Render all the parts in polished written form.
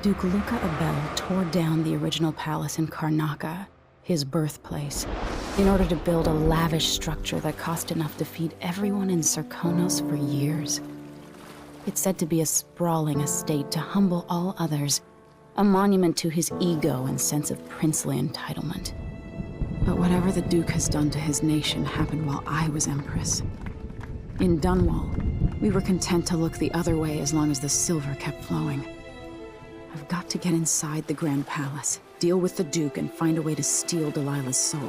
Duke Luca Abel tore down the original palace in Karnaca, his birthplace, in order to build a lavish structure that cost enough to feed everyone in Serkonos for years. It's said to be a sprawling estate to humble all others, a monument to his ego and sense of princely entitlement. But whatever the Duke has done to his nation happened while I was Empress. In Dunwall, we were content to look the other way as long as the silver kept flowing. I've got to get inside the Grand Palace, deal with the Duke, and find a way to steal Delilah's soul.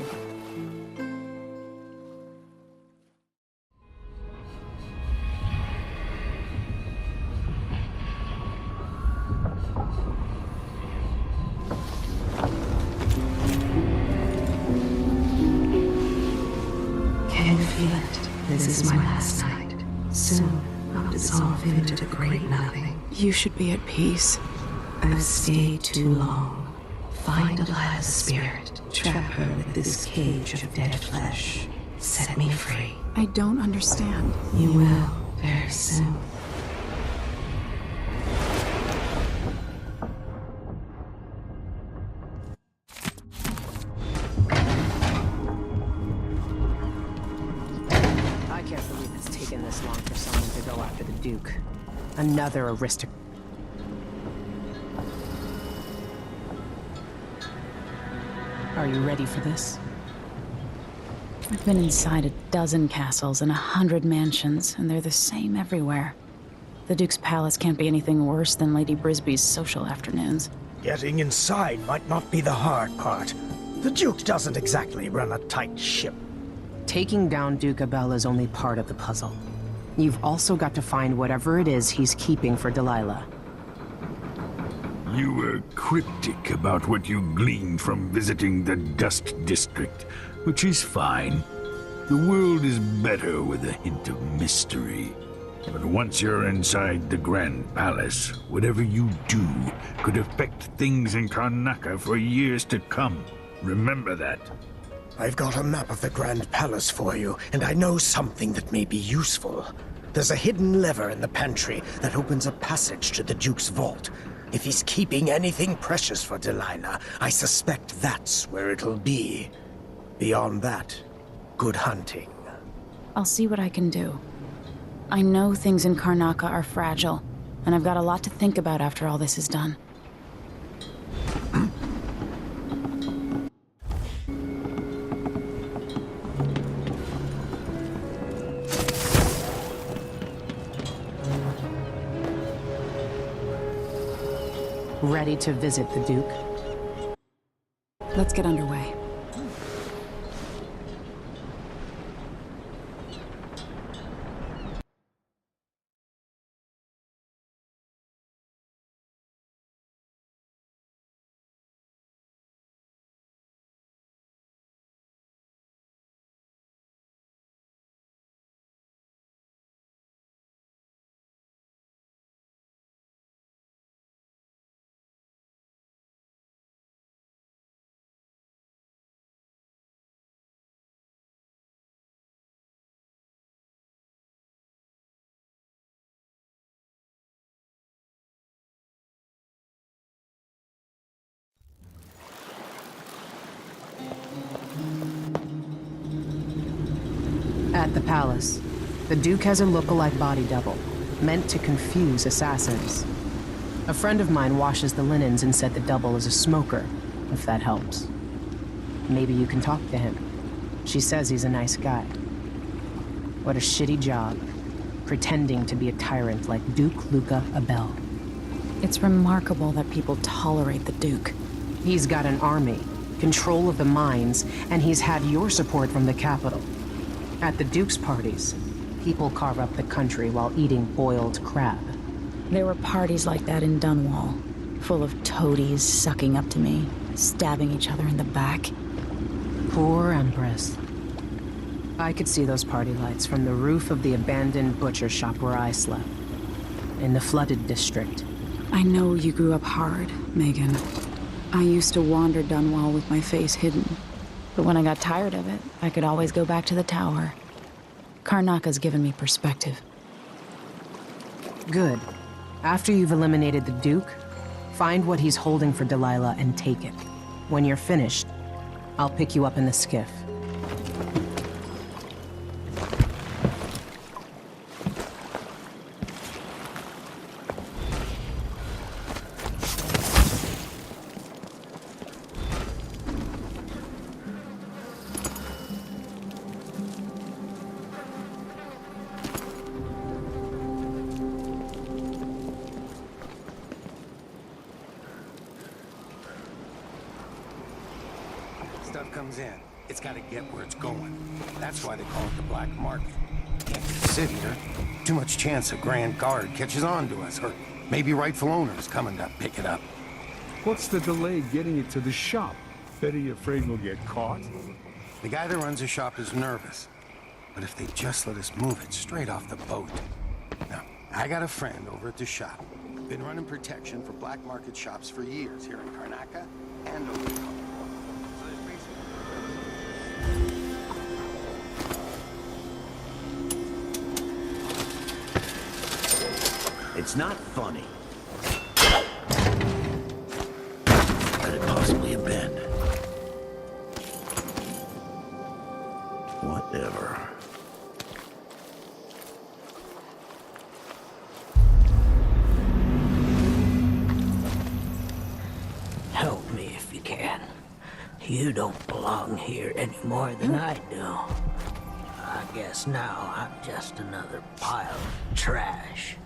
Can you feel it? This is my last night. Soon, I'll dissolve into the great nothing. You should be at peace. I've stayed too long. Find Delilah's spirit. Trap her with this cage of dead flesh. Set me free. I don't understand. You will, very soon. I can't believe it's taken this long for someone to go after the Duke. Another aristocrat. Are you ready for this? I've been inside a dozen castles and 100 mansions, and they're the same everywhere. The Duke's palace can't be anything worse than Lady Brisby's social afternoons. Getting inside might not be the hard part. The Duke doesn't exactly run a tight ship. Taking down Duke Abel is only part of the puzzle. You've also got to find whatever it is he's keeping for Delilah. You were cryptic about what you gleaned from visiting the Dust District, which is fine. The world is better with a hint of mystery. But once you're inside the Grand Palace, whatever you do could affect things in Karnaca for years to come. Remember that. I've got a map of the Grand Palace for you, and I know something that may be useful. There's a hidden lever in the pantry that opens a passage to the Duke's vault. If he's keeping anything precious for Delilah, I suspect that's where it'll be. Beyond that, good hunting. I'll see what I can do. I know things in Karnaca are fragile, and I've got a lot to think about after all this is done. Ready to visit the Duke? Let's get underway. At the palace, the Duke has a look-alike body double, meant to confuse assassins. A friend of mine washes the linens and said the double is a smoker, if that helps. Maybe you can talk to him. She says he's a nice guy. What a shitty job, pretending to be a tyrant like Duke Luca Abel. It's remarkable that people tolerate the Duke. He's got an army, control of the mines, and he's had your support from the capital. At the Duke's parties, people carve up the country while eating boiled crab. There were parties like that in Dunwall, full of toadies sucking up to me, stabbing each other in the back. Poor Empress. I could see those party lights from the roof of the abandoned butcher shop where I slept, in the flooded district. I know you grew up hard, Megan. I used to wander Dunwall with my face hidden. But when I got tired of it, I could always go back to the tower. Karnaca's given me perspective. Good. After you've eliminated the Duke, Find what he's holding for Delilah and take it. When you're finished, I'll pick you up in the skiff. Stuff comes in. It's got to get where it's going. That's why they call it the black market. Can't just sit here. Too much chance a Grand Guard catches on to us, or maybe rightful owners coming to pick it up. What's the delay getting it to the shop? Betty afraid we'll get caught? The guy that runs the shop is nervous. But if they just let us move it straight off the boat. Now, I got a friend over at the shop. Been running protection for black market shops for years here in Karnaca and over the It's not funny. Could it possibly have been? Whatever. Help me if you can. You don't belong here any more than I do. I guess now I'm just another pile of trash.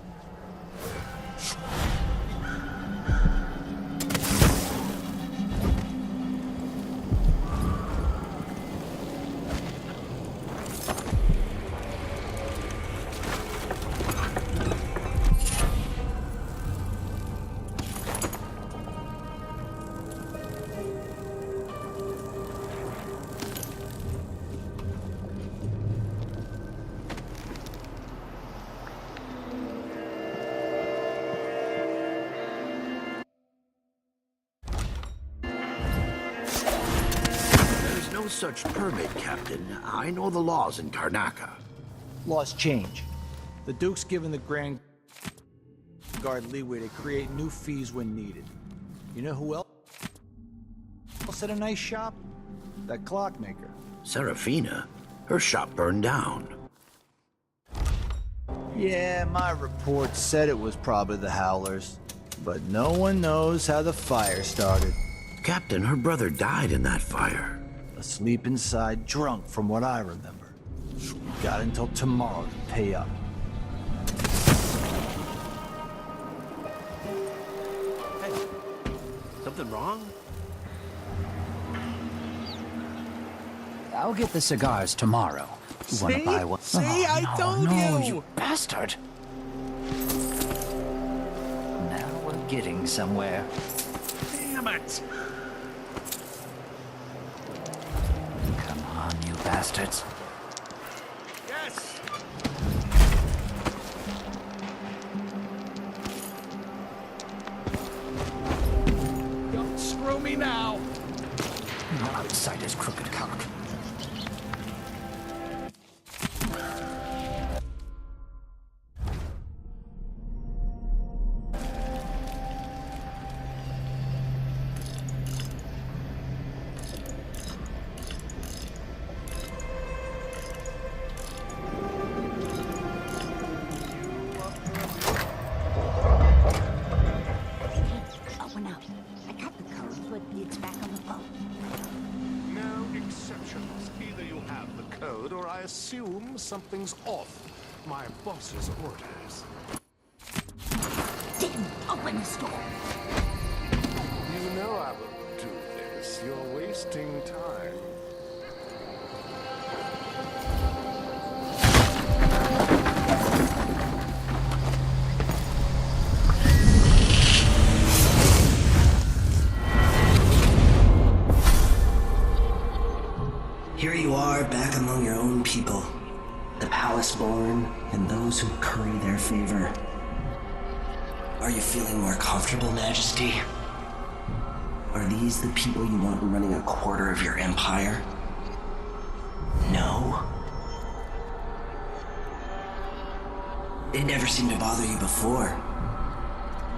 No such permit, Captain. I know the laws in Karnaca. Laws change. The Duke's given the Grand Guard leeway to create new fees when needed. You know who else had a nice shop? That clockmaker. Serafina? Her shop burned down. Yeah, my report said it was probably the Howlers. But no one knows how the fire started. Captain, her brother died in that fire. Asleep inside, drunk from what I remember. We got until tomorrow to pay up. Hey, something wrong? I'll get the cigars tomorrow. You wanna buy one? See, I told you! You bastard! Now we're getting somewhere. Damn it! Come on, you bastards. Yes! Don't screw me now! No outsider's crooked cock. I assume something's off. My boss's orders. Didn't open the store. You know I won't do this. You're wasting time. Here you are, back among your own people. The palace-born, and those who curry their favor. Are you feeling more comfortable, Majesty? Are these the people you want running a quarter of your empire? No? They never seemed to bother you before.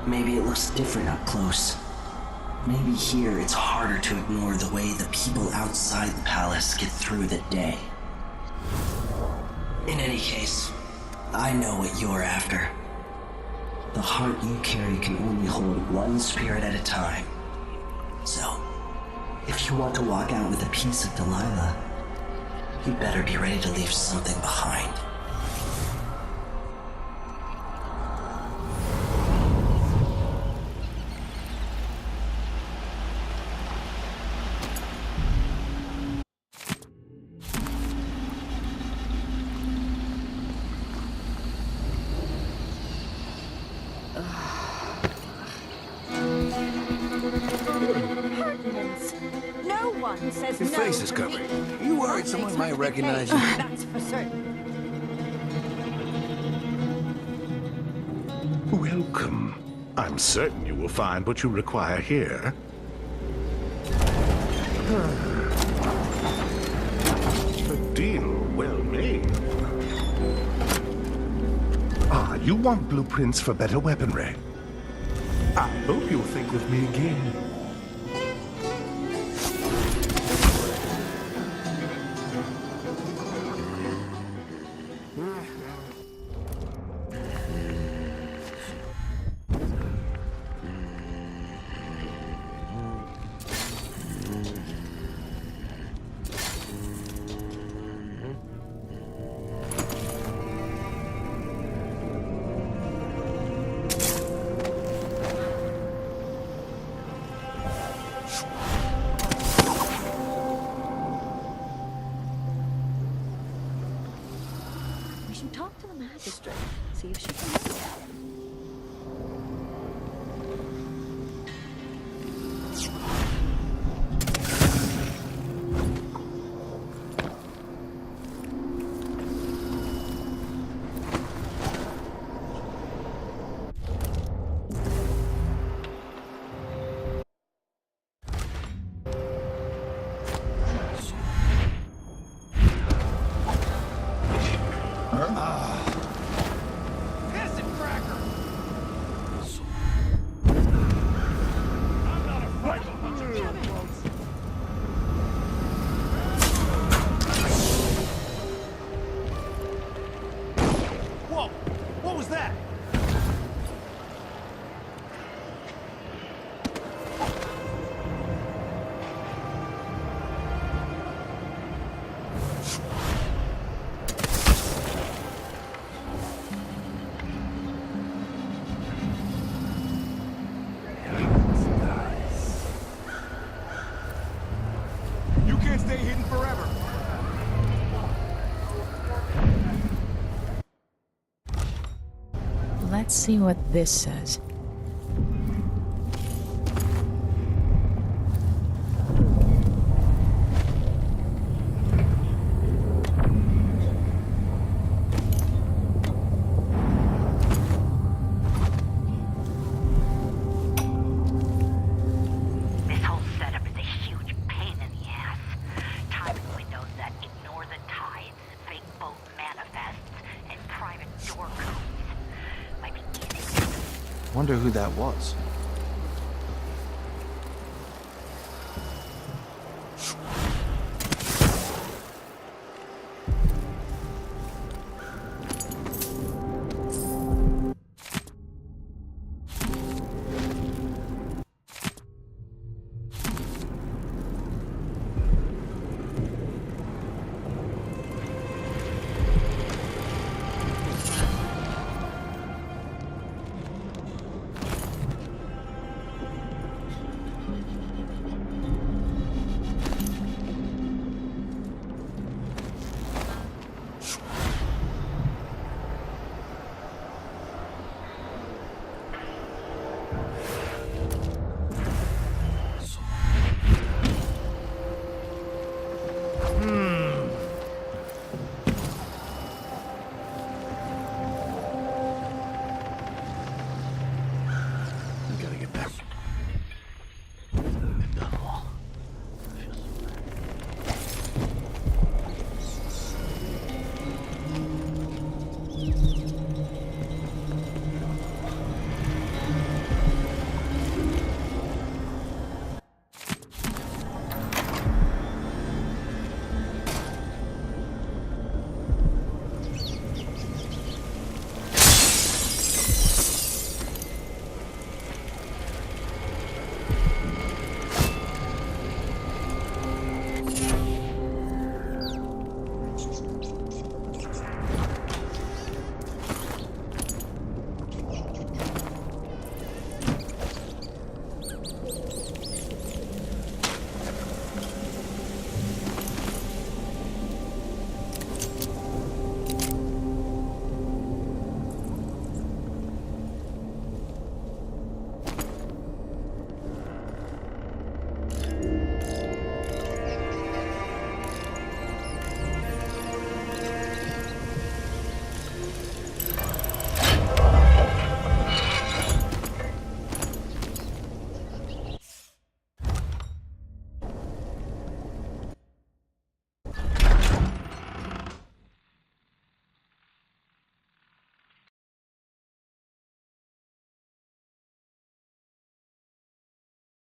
Maybe it looks different up close. Maybe here it's harder to ignore the way the people outside the palace get through the day. In any case, I know what you're after. The heart you carry can only hold one spirit at a time. So, if you want to walk out with a piece of Delilah, you better be ready to leave something behind. Impertinence. No one says Your no face is to covered. me. You worried That someone makes might me recognize behave, you? That's for certain. Welcome. I'm certain you will find what you require here. A deal well made. Ah, you want blueprints for better weaponry. I hope you'll think with me again. We should talk to the magistrate, see if she can help. Whoa! What was that? You can't stay hidden forever. Let's see what this says. This whole setup is a huge pain in the ass. Timing windows that ignore the tides, fake boat manifests, and private door codes. Might be easy. Wonder who that was. We gotta get back.